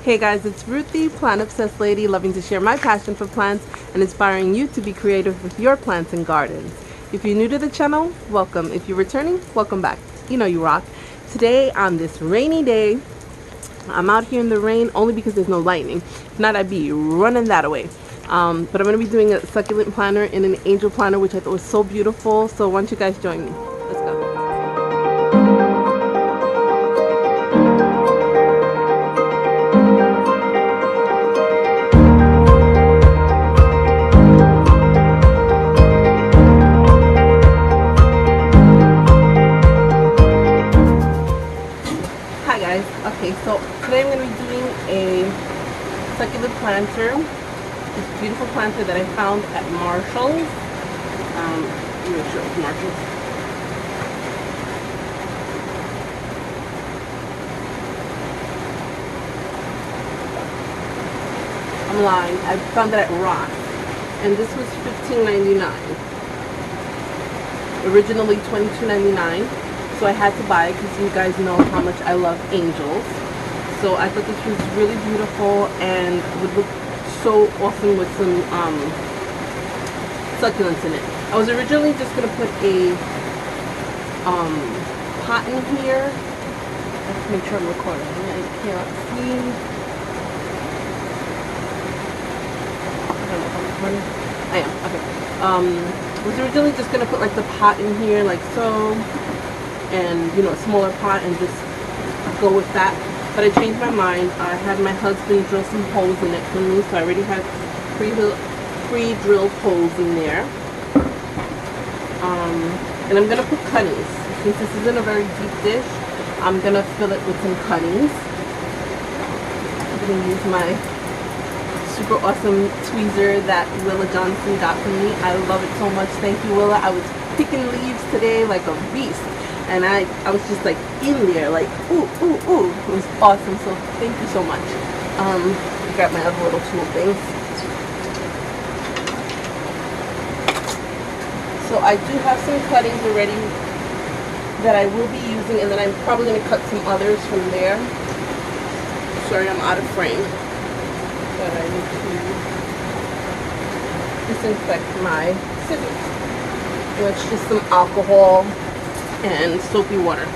Hey guys, it's Ruth, the plant obsessed lady, loving to share my passion for plants and inspiring you to be creative with your plants and gardens. If you're new to the channel, welcome. If you're returning, welcome back. You know you rock. Today on this rainy day, I'm out here in the rain only because there's no lightning. If not, I'd be running that away. But I'm going to be doing a succulent planter in an angel planter, which I thought was so beautiful. So why don't you guys join me? Let's go. Okay, so today I'm going to be doing a succulent planter. This beautiful planter that I found at Marshall's. Let me make sure it was Marshall's. I'm lying. I found it at Ross, and this was $15.99. Originally $22.99. So I had to buy it because you guys know how much I love angels. So I thought this was really beautiful and would look so awesome with some succulents in it. I was originally just going to put a pot in here. Let's make sure I'm recording. I can't see. I don't know if I'm recording. I am. Okay. I was originally just going to put like the pot in here like so. And you know, a smaller pot, and just go with that. But I changed my mind. I had my husband drill some holes in it for me, so I already had pre-drilled holes in there. And I'm gonna put cuttings. Since this isn't a very deep dish, I'm gonna fill it with some cuttings. I'm gonna use my super awesome tweezer that Willa Johnson got for me. I love it so much. Thank you, Willa. I was picking leaves today like a beast. And I was just like in there, like, ooh, ooh, ooh. It was awesome, so thank you so much. I got my other little tool things. So I do have some cuttings already that I will be using, and then I'm probably going to cut some others from there. Sorry, I'm out of frame. But I need to disinfect my scissors. So it's just some alcohol and soapy water.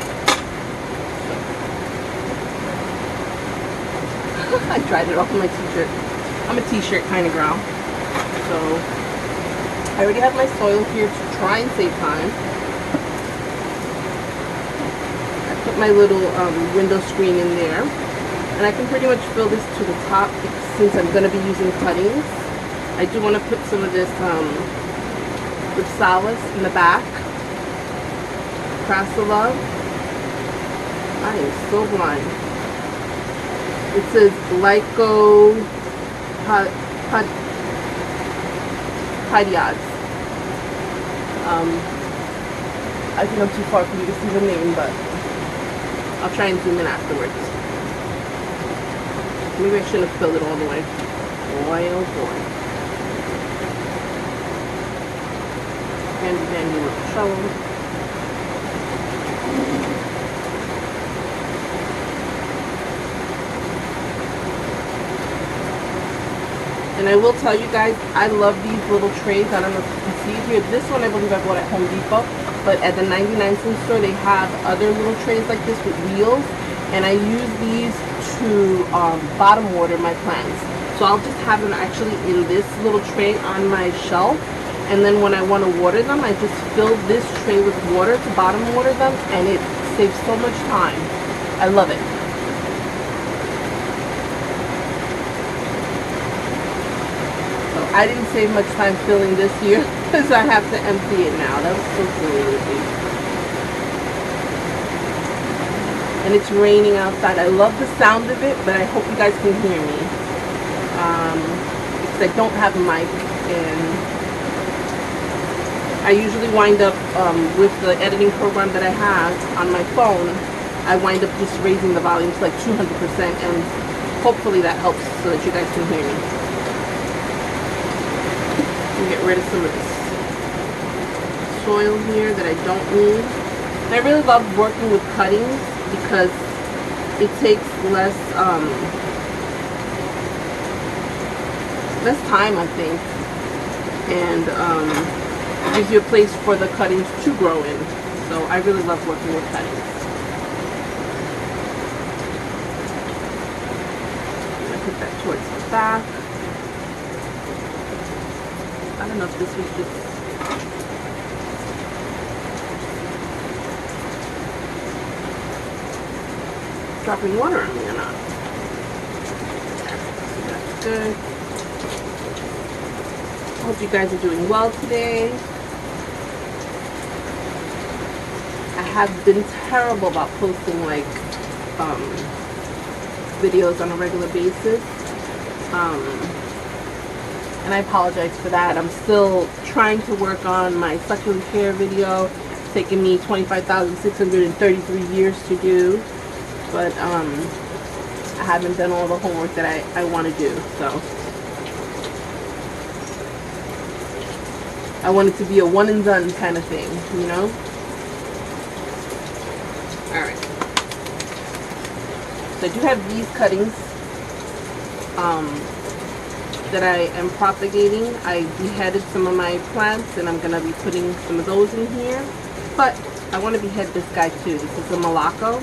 I dried it off of my t-shirt. I'm a t-shirt kind of girl. So I already have my soil here to try and save time. I put my little window screen in there, and I can pretty much fill this to the top since I'm going to be using cuttings. I do want to put some of this Ripsalis in the back. Love. I am so blind. It says Lycopodiads. I think I'm too far for you to see the name, but I'll try and zoom in afterwards. Maybe I shouldn't have filled it all the way. Boy, oh boy. Handy dandy little shovel. And I will tell you guys, I love these little trays. I don't know if you can see it here. This one I believe I bought at Home Depot. But at the 99-cent store, they have other little trays like this with wheels. And I use these to bottom water my plants. So I'll just have them actually in this little tray on my shelf. And then when I want to water them, I just fill this tray with water to bottom water them. And it saves so much time. I love it. I didn't save much time filling this here because I have to empty it now. That was so silly with me. And it's raining outside. I love the sound of it, but I hope you guys can hear me. Because I don't have a mic, and I usually wind up with the editing program that I have on my phone. I wind up just raising the volume to like 200%, and hopefully that helps so that you guys can hear me. Get rid of some of this soil here that I don't need. And I really love working with cuttings because it takes less less time, I think, and it gives you a place for the cuttings to grow in. So I really love working with cuttings. I'm gonna put that towards the back. I don't know if this was just dropping water on me or not. So that's good. I hope you guys are doing well today. I have been terrible about posting like videos on a regular basis. And I apologize for that. I'm still trying to work on my succulent care video. It's taken me 25,633 years to do. But I haven't done all the homework that I want to do. So I want it to be a one and done kind of thing, you know? Alright. So I do have these cuttings that I am propagating. I beheaded some of my plants and I'm going to be putting some of those in here. But I want to behead this guy too. This is a Malaco.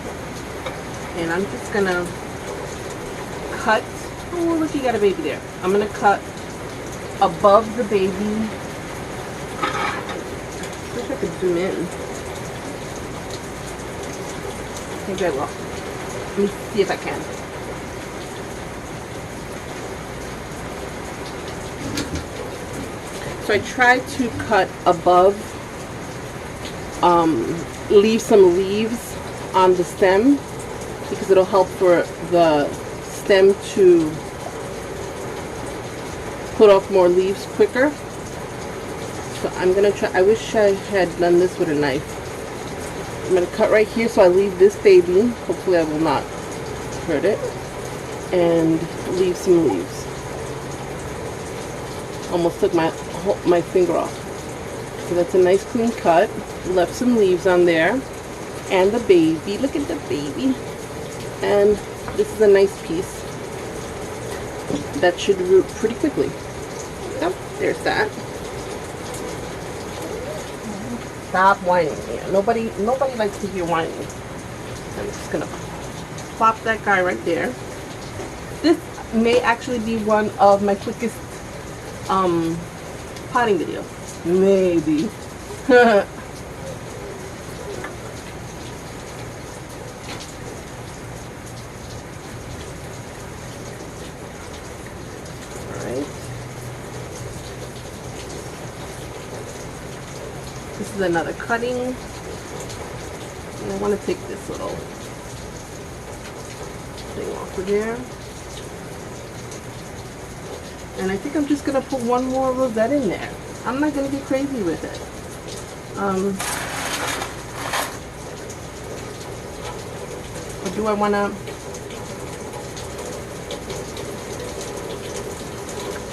And I'm just going to cut. Oh, look, you got a baby there. I'm going to cut above the baby. I wish I could zoom in. Maybe I will. Let me see if I can. So I try to cut above, leave some leaves on the stem because it'll help for the stem to put off more leaves quicker. So I'm gonna try. I wish I had done this with a knife. I'm gonna cut right here so I leave this baby. Hopefully I will not hurt it. And leave some leaves. Almost took my finger off. So that's a nice clean cut. Left some leaves on there. And the baby. Look at the baby. And this is a nice piece that should root pretty quickly. So there's that. Stop whining. Yeah, nobody likes to hear whining. I'm just gonna plop that guy right there. This may actually be one of my quickest potting videos. Maybe. This is another cutting. And I want to take this little thing off of there. And I think I'm just going to put one more rosette in there. I'm not going to get crazy with it. Or do I want to...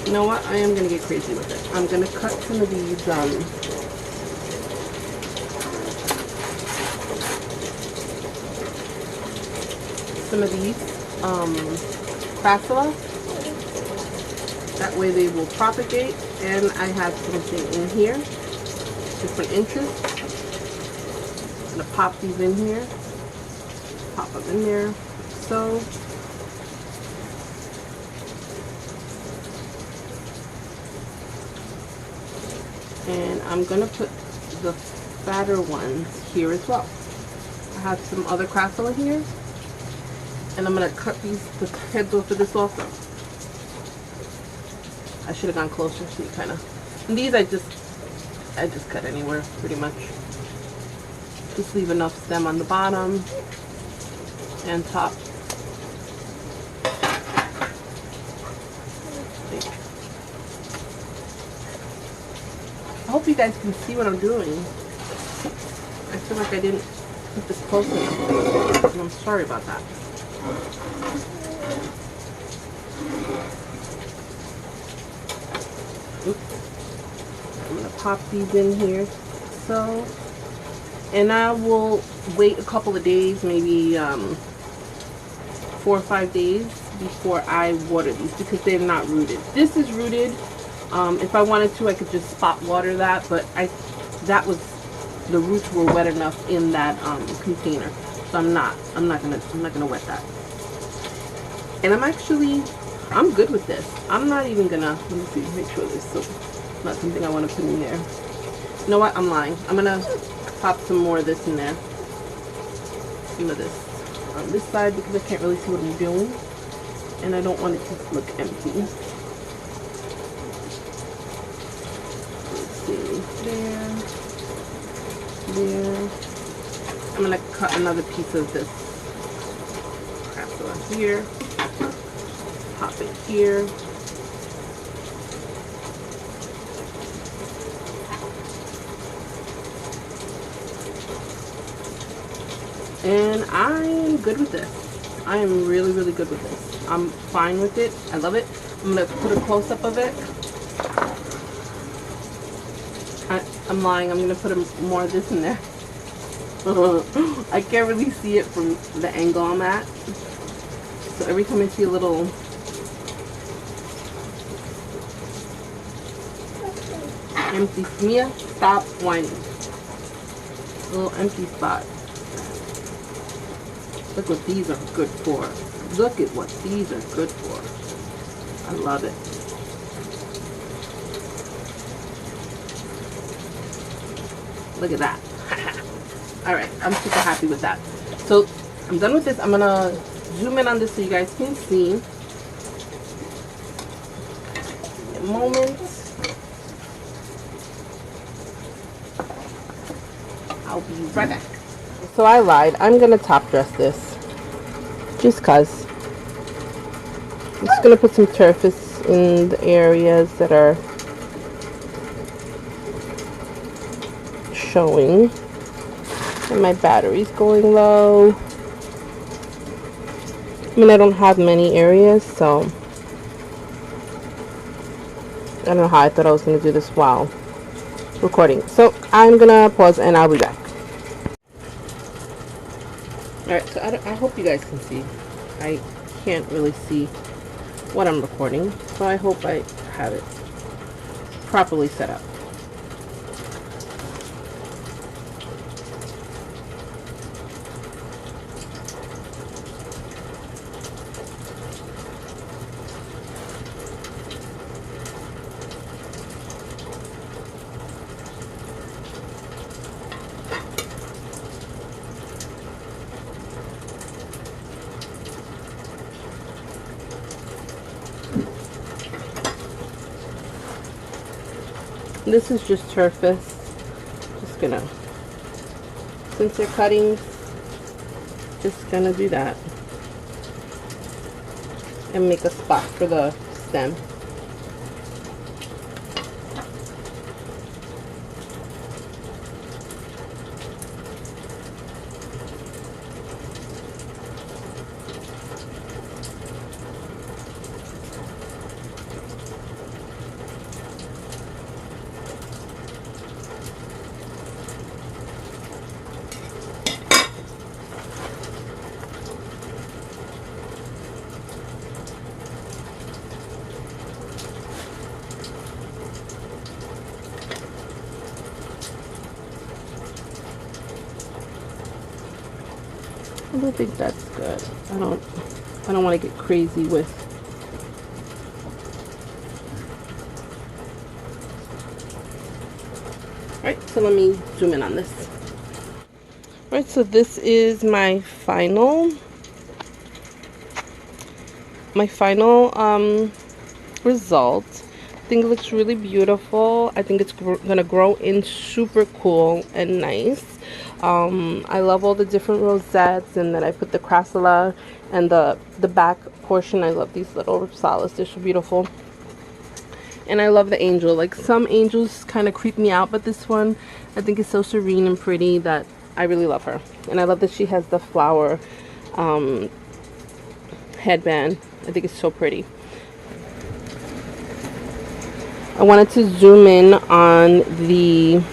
You know what? I am going to get crazy with it. I'm going to cut some of these... some of these crasula. That way they will propagate, and I have something in here, different inches. I'm gonna pop these in here, pop them in there, like so. And I'm gonna put the fatter ones here as well. I have some other crasula here. And I'm going to cut the heads off of this also. I should have gone closer so you kind of... And these I just cut anywhere, pretty much. Just leave enough stem on the bottom and top. I hope you guys can see what I'm doing. I feel like I didn't put this close enough. And I'm sorry about that. Oops. I'm going to pop these in here. So, and I will wait a couple of days, maybe 4 or 5 days before I water these because they're not rooted. This is rooted. If I wanted to, I could just spot water that, but the roots were wet enough in that container, so I'm not gonna wet that. And I'm good with this. I'm not even gonna, let me see, make sure there's still not something I want to put in there. You know what? I'm lying. I'm gonna pop some more of this in there. Some of this on this side because I can't really see what I'm doing, and I don't want it to look empty. Let's see, there. I'm gonna cut another piece of this crapula here. Pop it here. And I am good with this. I am really, really good with this. I'm fine with it. I love it. I'm going to put a close-up of it. I'm lying. I'm going to put more of this in there. I can't really see it from the angle I'm at. So every time I see a little... empty... Mia, stop whining. A little empty spot. Look what these are good for. Look at what these are good for. I love it. Look at that. Alright, I'm super happy with that. So, I'm done with this. I'm going to zoom in on this so you guys can see. A moment. I'll be right back. So I lied. I'm going to top dress this. Just cause. I'm just going to put some Turface in the areas that are showing. And my battery's going low. I mean, I don't have many areas, so I don't know how I thought I was going to do this while recording. So I'm going to pause and I'll be back. Alright, so I hope you guys can see. I can't really see what I'm recording, so I hope I have it properly set up. This is just Turface. Just gonna, since they're cuttings, just gonna do that and make a spot for the stem. I don't think that's good. I don't want to get crazy with Alright, so let me zoom in on this. Alright, so this is my final result. I think it looks really beautiful. I think it's gonna grow in super cool and nice. I love all the different rosettes, and then I put the crassula and the back portion. I love these little ripsalis. They're so beautiful. And I love the angel. Like, some angels kind of creep me out, but this one I think is so serene and pretty that I really love her. And I love that she has the flower headband. I think it's so pretty. I wanted to zoom in on the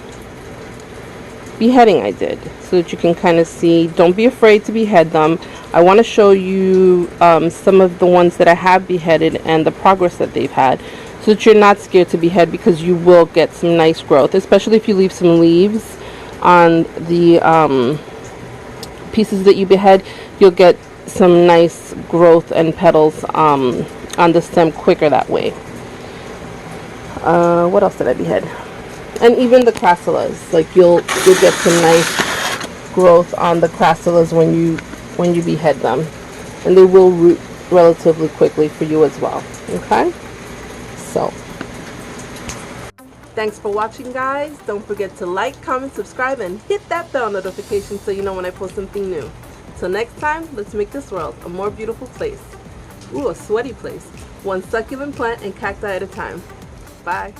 beheading I did, so that you can kind of see. Don't be afraid to behead them. I want to show you some of the ones that I have beheaded and the progress that they've had, so that you're not scared to behead, because you will get some nice growth, especially if you leave some leaves on the pieces that you behead. You'll get some nice growth and petals on the stem quicker that way. What else did I behead? And even the crassulas, like you'll get some nice growth on the crassulas when you behead them, and they will root relatively quickly for you as well. Okay, so thanks for watching, guys. Don't forget to like, comment, subscribe, and hit that bell notification so you know when I post something new. Till next time, let's make this world a more beautiful place. Ooh, a sweaty place. One succulent plant and cacti at a time. Bye.